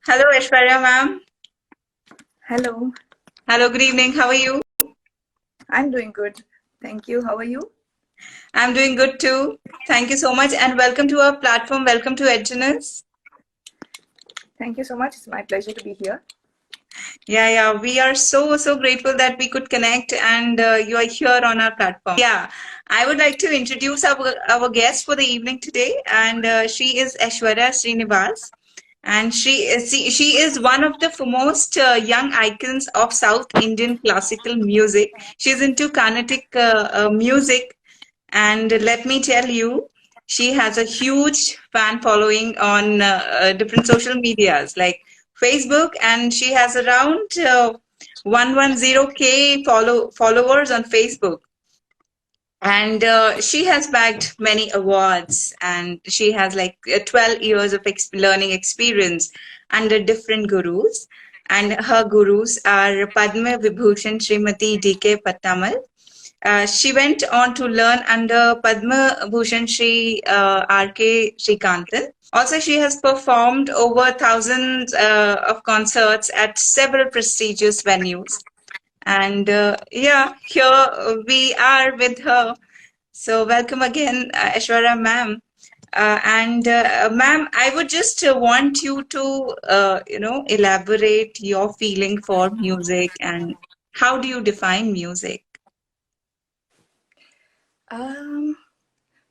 Hello, Aishwarya ma'am. Hello, Hello, good evening. How are you? I'm doing good. Thank you. How are you? I'm doing good too. Thank you so much and welcome to our platform. Welcome to Edgeness. Thank you so much. It's my pleasure to be here. Yeah. We are so grateful that we could connect and you are here on our platform. Yeah, I would like to introduce our guest for the evening today, and she is Aishwarya Srinivas. And she is one of the foremost young icons of South Indian classical music. She's into Carnatic music. And let me tell you, she has a huge fan following on different social medias like Facebook, and she has around 110K followers on Facebook. And she has bagged many awards, and she has like 12 years of learning experience under different gurus. And her gurus are Padma Vibhushan Srimati D.K. Pattamal. She went on to learn under Padma Bhushan Shri R.K. Srikantan. Also, she has performed over thousands of concerts at several prestigious venues. And yeah, here we are with her. So, welcome again, Aishwarya ma'am. And ma'am, I would just want you to, elaborate your feeling for music and how do you define music? Um,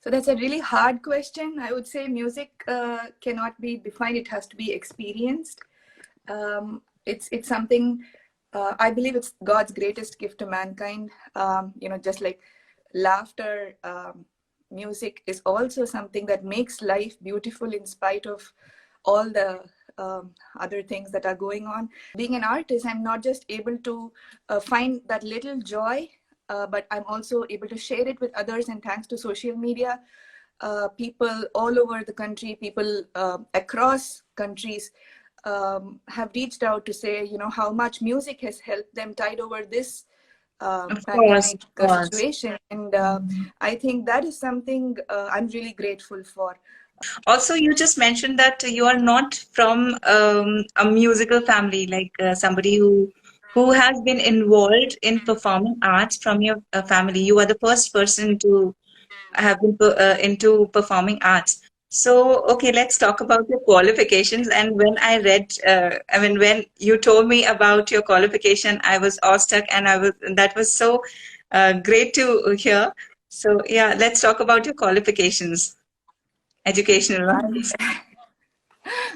so that's a really hard question. I would say music cannot be defined. It has to be experienced. It's something. I believe it's God's greatest gift to mankind. Just like laughter, music is also something that makes life beautiful in spite of all the other things that are going on. Being an artist, I'm not just able to find that little joy, but I'm also able to share it with others. And thanks to social media, people all over the country, people across countries have reached out to say, how much music has helped them tide over this Of course, pandemic of course. situation. And I think that is something I'm really grateful for. Also, you just mentioned that you are not from a musical family, like somebody who has been involved in performing arts from your family. You are the first person to have been into performing arts. So, okay, let's talk about your qualifications. And when I read, when you told me about your qualification, I was awestruck, and that was so great to hear. So, yeah, let's talk about your qualifications, educational ones.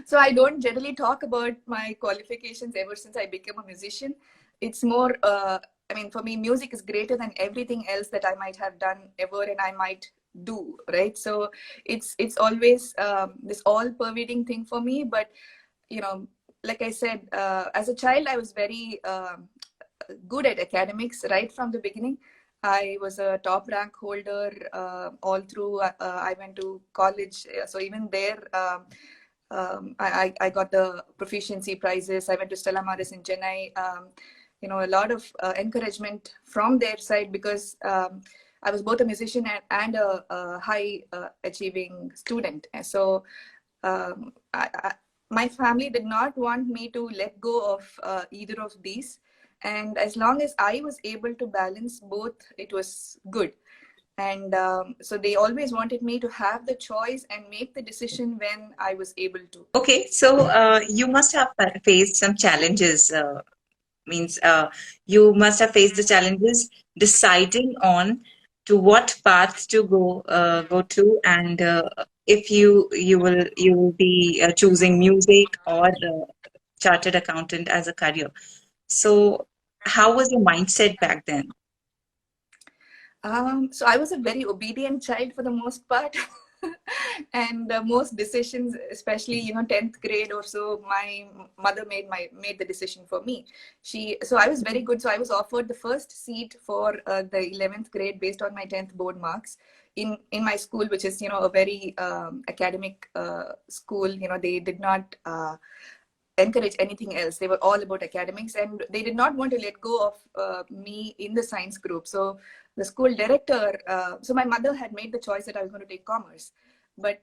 So I don't generally talk about my qualifications ever since I became a musician. It's more, for me, music is greater than everything else that I might have done ever and I might do, right? So it's always this all-pervading thing for me. But, you know, like I said, as a child, I was very good at academics right from the beginning. I was a top rank holder all through. I went to college, so even there, I got the proficiency prizes. I went to Stella Maris in Chennai. A lot of encouragement from their side because I was both a musician and a high achieving student. And so my family did not want me to let go of either of these. And as long as I was able to balance both, it was good. And so they always wanted me to have the choice and make the decision when I was able to. Okay, so you must have faced some challenges. Means you must have faced the challenges deciding on to what path to go to, and if you will be choosing music or chartered accountant as a career. So, how was your mindset back then? So I was a very obedient child for the most part. And most decisions, especially 10th grade or so, my mother made the decision for me. So I was very good. So I was offered the first seat for the 11th grade based on my 10th board marks in my school, which is a very academic school. They did not encourage anything else. They were all about academics, and they did not want to let go of me in the science group. So the school director, so my mother had made the choice that I was going to take commerce. but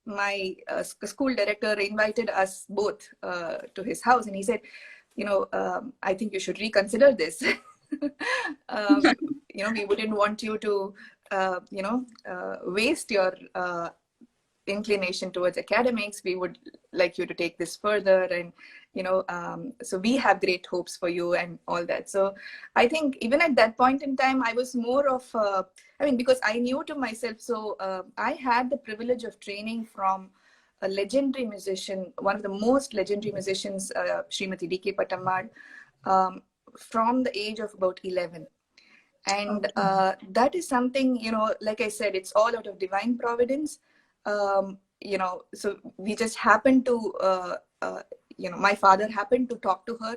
my school director invited us both to his house, and he said, I think you should reconsider this. We wouldn't want you to, waste your inclination towards academics. We would like you to take this further, and so we have great hopes for you and all that. So I think even at that point in time, I was more of because I knew to myself. So I had the privilege of training from a legendary musician, one of the most legendary musicians, Srimati D.K. Patamad, from the age of about 11. And that is something, like I said, it's all out of divine providence. So we just happened to, my father happened to talk to her,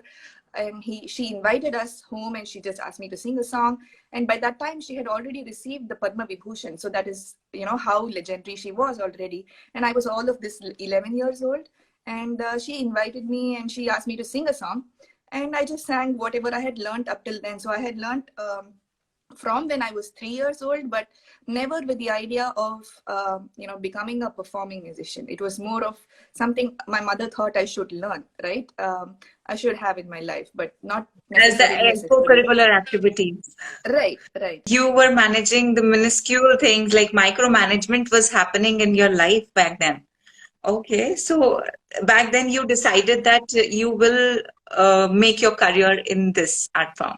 and she invited us home, and she just asked me to sing a song. And by that time, she had already received the Padma Vibhushan. So that is, how legendary she was already. And I was all of this 11 years old. And she invited me, and she asked me to sing a song. And I just sang whatever I had learned up till then. So I had learned from when I was 3 years old, but never with the idea of, becoming a performing musician. It was more of something my mother thought I should learn, right? I should have in my life, but not as the necessarily co-curricular activities. Right. You were managing the minuscule things, like micromanagement was happening in your life back then. Okay, so back then you decided that you will make your career in this art form.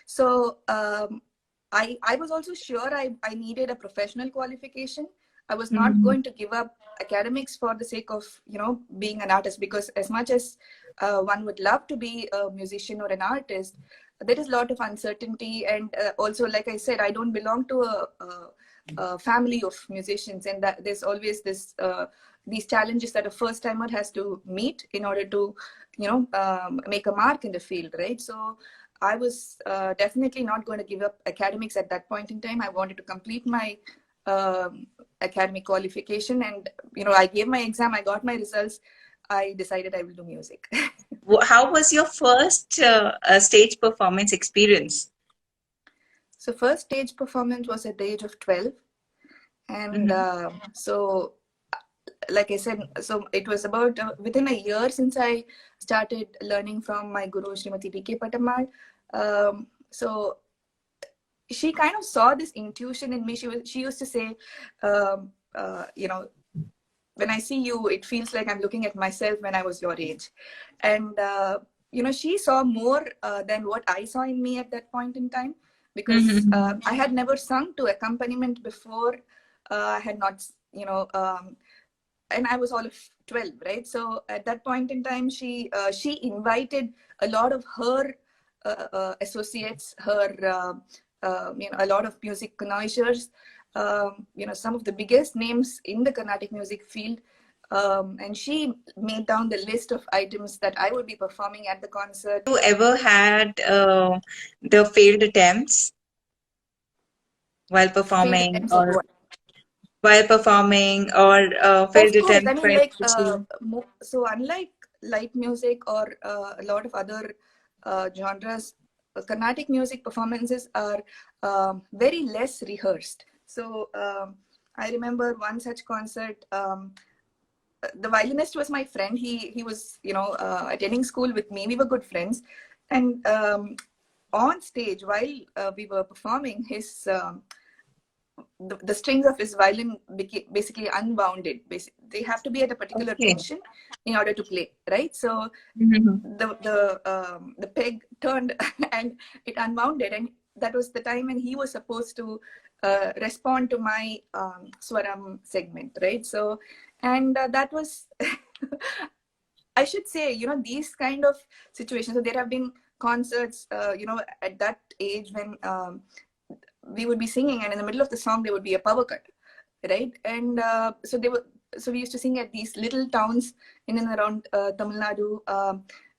So I was also sure I needed a professional qualification. I was not going to give up academics for the sake of, being an artist, because as much as one would love to be a musician or an artist, there is a lot of uncertainty. And also, like I said, I don't belong to a family of musicians, and that there's always this these challenges that a first timer has to meet in order to, make a mark in the field, right? So I was definitely not going to give up academics at that point in time. I wanted to complete my academic qualification, and I gave my exam, I got my results. I decided I will do music. How was your first stage performance experience? So first stage performance was at the age of 12. And so, like I said, so it was about within a year since I started learning from my guru, Srimati D.K. Patamad. So she kind of saw this intuition in me. She used to say, when I see you, it feels like I'm looking at myself when I was your age. And, she saw more than what I saw in me at that point in time, because I had never sung to accompaniment before. I had not, and I was all of 12, right? So at that point in time, she invited a lot of her associates, her, a lot of music connoisseurs, some of the biggest names in the Carnatic music field. And she made down the list of items that I would be performing at the concert. You ever had the failed attempts while performing, Failed attempts or of what? failed Of course, attempts I mean, while like, teaching? so unlike light music or a lot of other genres, Carnatic music performances are very less rehearsed. So I remember one such concert. The violinist was my friend. He was, attending school with me. We were good friends. And on stage, while we were performing, his the strings of his violin basically unbounded. They have to be at a particular tension in order to play, right? So the peg turned and it unwounded, and that was the time when he was supposed to respond to my swaram segment, right? So, and that was, I should say, these kind of situations. So there have been concerts, at that age when we would be singing, and in the middle of the song there would be a power cut, right? And so we used to sing at these little towns in and around Tamil Nadu.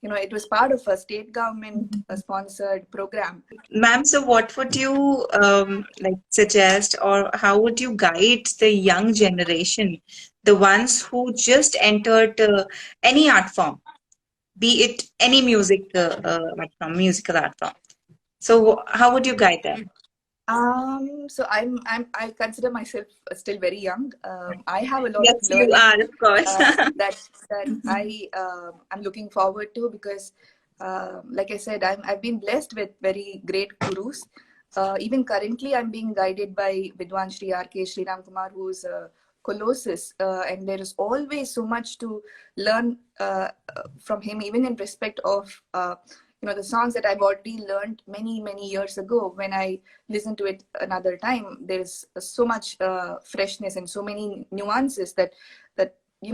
It was part of a state government sponsored program. Ma'am, so what would you suggest, or how would you guide the young generation, the ones who just entered any art form, be it any musical art form? So how would you guide them? I consider myself still very young. I have a lot of Yes, you learning are, of course. I'm looking forward to, because, like I said, I've been blessed with very great gurus. Even currently, I'm being guided by Vidwan Shri R.K. Sri Ram Kumar, who's a colossus, and there is always so much to learn from him, even in respect of the songs that I've already learned many years ago. When I listen to it another time, there's so much freshness and so many nuances that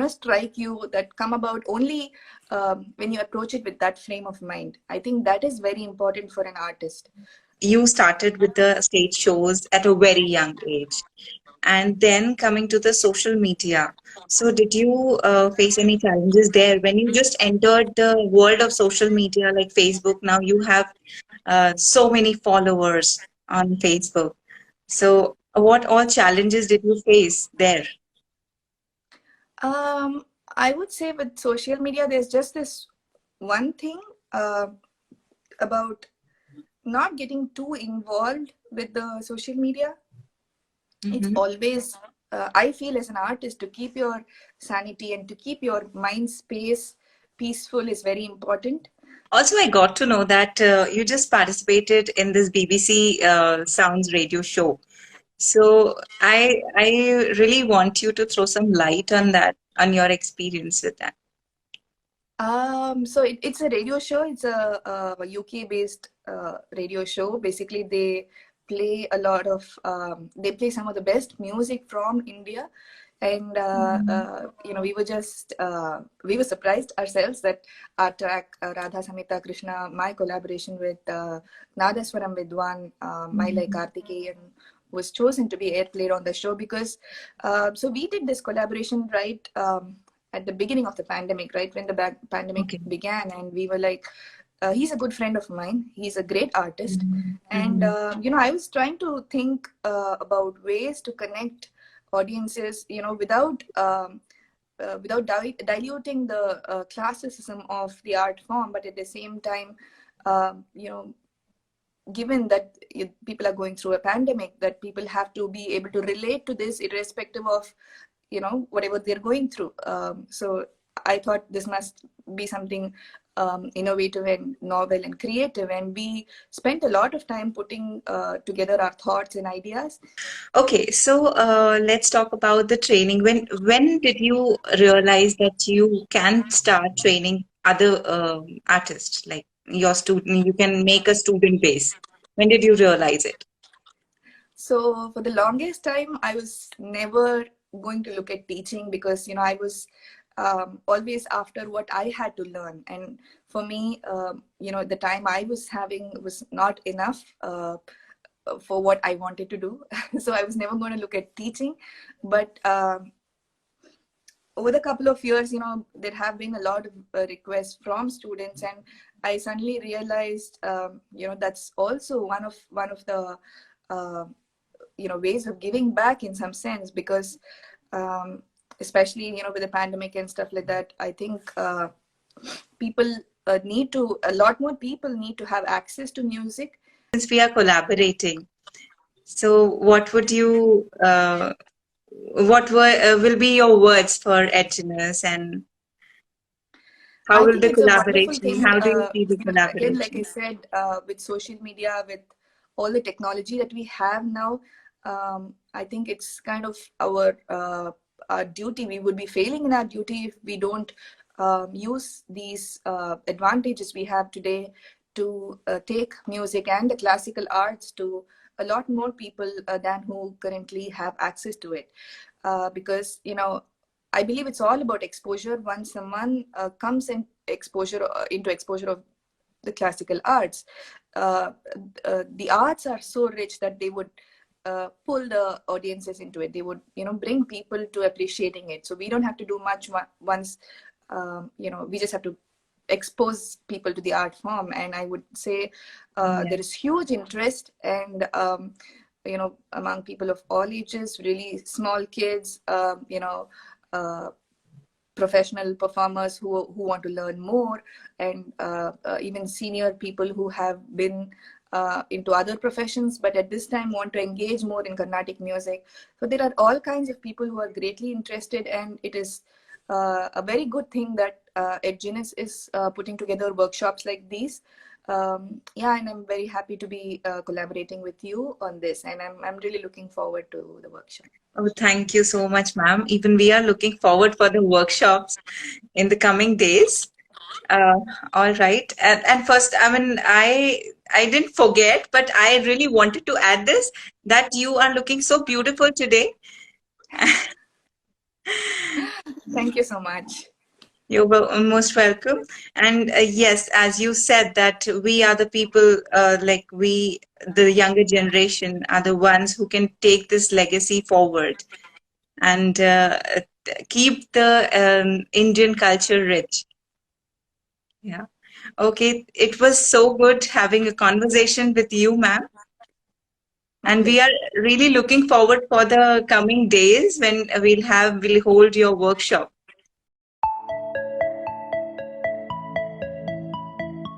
strike you, that come about only when you approach it with that frame of mind. I think that is very important for an artist. You started with the stage shows at a very young age, and then coming to the social media. So, did you face any challenges there when you just entered the world of social media like Facebook? Now you have so many followers on Facebook. So, what all challenges did you face there? um, I would say with social media, there's just this one thing uh, about not getting too involved with the social media. It's Mhm. always, I feel, as an artist, to keep your sanity and to keep your mind space peaceful is very important. Also, I got to know that you just participated in this BBC Sounds radio show. So I really want you to throw some light on that, on your experience with that. So it's a radio show. It's a UK based radio show. Basically, they play a lot of they play some of the best music from India, and we were surprised ourselves that our track, Radha Samita Krishna, my collaboration with Nadaswaram Vidwan, my like Mhm. Kartikeyan, was chosen to be airplayed on the show, because so we did this collaboration right at the beginning of the pandemic, right when the pandemic Okay. began, and we were like, he's a good friend of mine. He's a great artist, Mhm. and Mhm. I was trying to think about ways to connect audiences, without diluting the classicism of the art form, but at the same time, given that people are going through a pandemic, that people have to be able to relate to this irrespective of whatever they're going through. So I thought this must be something innovative and novel and creative, and we spent a lot of time putting together our thoughts and ideas. Okay, so let's talk about the training. When did you realize that you can start training other artists, like your student? You can make a student base. When did you realize it? So for the longest time, I was never going to look at teaching, because I was always after what I had to learn, and for me, the time I was having was not enough for what I wanted to do. So I was never going to look at teaching, but over the couple of years, there have been a lot of requests from students, and I suddenly realized, that's also one of the uh, ways of giving back in some sense, because um, especially with the pandemic and stuff like that, I think people a lot more people need to have access to music. Since we are collaborating, so what will be your words for edginess, and how I will think the it's a wonderful collaboration? thing. How do you see the Again, like I collaboration? said, with social media, with all the technology that we have now, I think it's kind of our duty. We would be failing in our duty if we don't use these advantages we have today to take music and the classical arts to a lot more people than who currently have access to it. Because I believe it's all about exposure. Once someone comes in exposure into exposure of the classical arts, uh, the arts are so rich that they would pull the audiences into it. They would, bring people to appreciating it. So we don't have to do much once, we just have to expose people to the art form. And I would say there is Yes. huge interest, and among people of all ages, really small kids, uh, professional performers who want to learn more, and even senior people who have been into other professions, but at this time want to engage more in Carnatic music. So there are all kinds of people who are greatly interested, and it is a very good thing that Edgenus is putting together workshops like these. Yeah, and I'm very happy to be collaborating with you on this, and I'm really looking forward to the workshop. Oh, thank you so much, ma'am. Even we are looking forward for the workshops in the coming days. Uh, all right. And first, I mean, I didn't forget, but I really wanted to add this that you are looking so beautiful today. Thank you so much. You're most welcome. And yes, as you said, that we are the people, like we, the younger generation, are the ones who can take this legacy forward and keep the Indian culture rich. Yeah. Okay. It was so good having a conversation with you, ma'am. And we are really looking forward for the coming days when we'll hold your workshop.